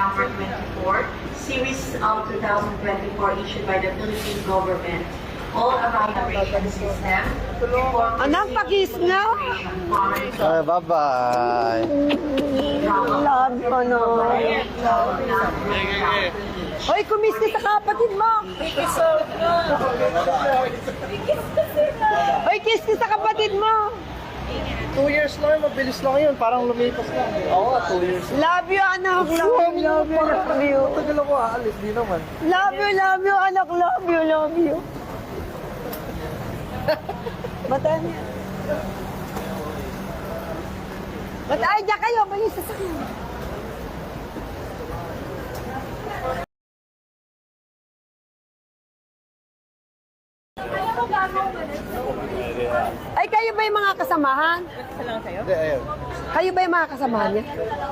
number 24, series of 2024 issued by the Philippine government. All evaluation system. Anak, pakis nga. Ay, bye-bye. Love ko, no. Hoy, kumiski sa kapatid mo. Hoy, kiski sa kapatid mo. 2 years lang, mabilis lang yun. Parang lumipas lang. Oo, 2 years. Love you, anak. Love you, love you. Tagal ako aalis, di naman. Love you, anak. Love you, love you. Bataan niya. Ay, diyan kayo. May sasakyan. Ay, kayo ba yung mga kasamahan? Hindi, ayun. Kayo ba yung mga kasamahan niya?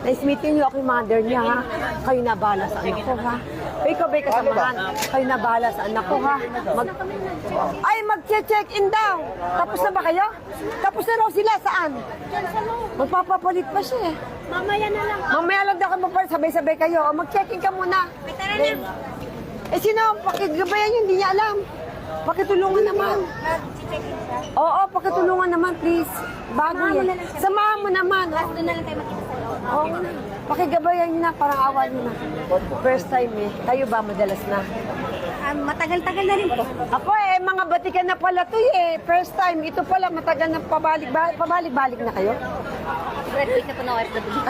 Nice meeting you. Ako yung mother niya, ha? Kayo na bahala sa anak ko, ha? Ikaw ba yung kasamahan? Kayo na bahala sa anak ko, ha? Ay, mag-check-in daw. Tapos na ba kayo? Tapos na raw sila. Saan? Magpapapalit pa siya, eh. Mamaya na lang. Mamaya lang daw kayo mapalit. Sabay-sabay kayo. O, mag-check-in ka muna. Tara na. Eh, sino? Pakigabayan yun. Hindi niya alam. Pakitulungan naman. Mag-check-in siya. Oo, pakitulungan naman, please. Bago yan. Samahan mo naman. Doon na lang tayo makita sa loob. Oo na. Pakigabayan niyo na, parang awan niyo na. First time eh. Kayo ba madalas na? Matagal-tagal na rin po. Ako eh, mga batikan na pala to eh. First time. Ito pala, matagal na pabalik-balik na kayo. Graduate na po na OFW.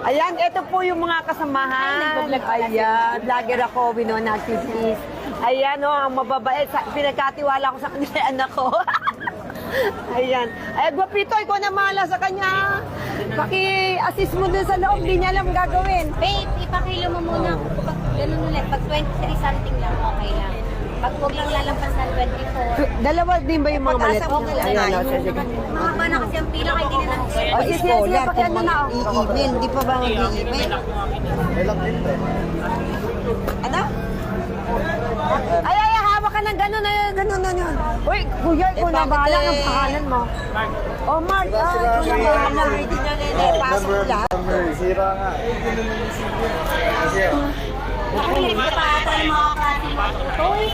Ayan, ito po yung mga kasamahan. Ayan, vlogger ako, Winona Activities. Ayan o, ang mababait. Pinagkatiwala ko sa kanila yung anak ko. Ayan. Ay, Guapito, ikaw na mahala sa kanya. Paki-assist mo dun sa loob, di niya alam gagawin. Babe, ipakilo mo muna. Pag ganun ulit, pag 23 something lang, okay lang. Pag huwag lang lalampas ng 24. Dalawa din ba yung mga malit? Ayan, o, sige. Mahaba na kasi ang pila, kaya hindi na lang. O, sige, pakihan mo na ako. I-email, di pa ba mag-i-email? Ano? Ay, hawak ka ng gano'n na yun, gano'n na yun. Uy, kuya, ikaw na bahala ng pangalan mo. Oh, Mark, ikaw na bahala. Pasok mo lahat. Sira nga. Hindi pa ata yung mga klase mo. Uy!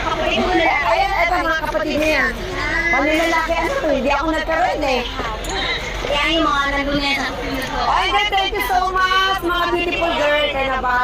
Kapatid mo na. Ayan, ito mga kapatid niya. Panilalaki ano to, hindi ako nagkaroon eh. Yan yung mga nandun na sa Ay, thank you so much, mga beautiful girl. Kaya na ba?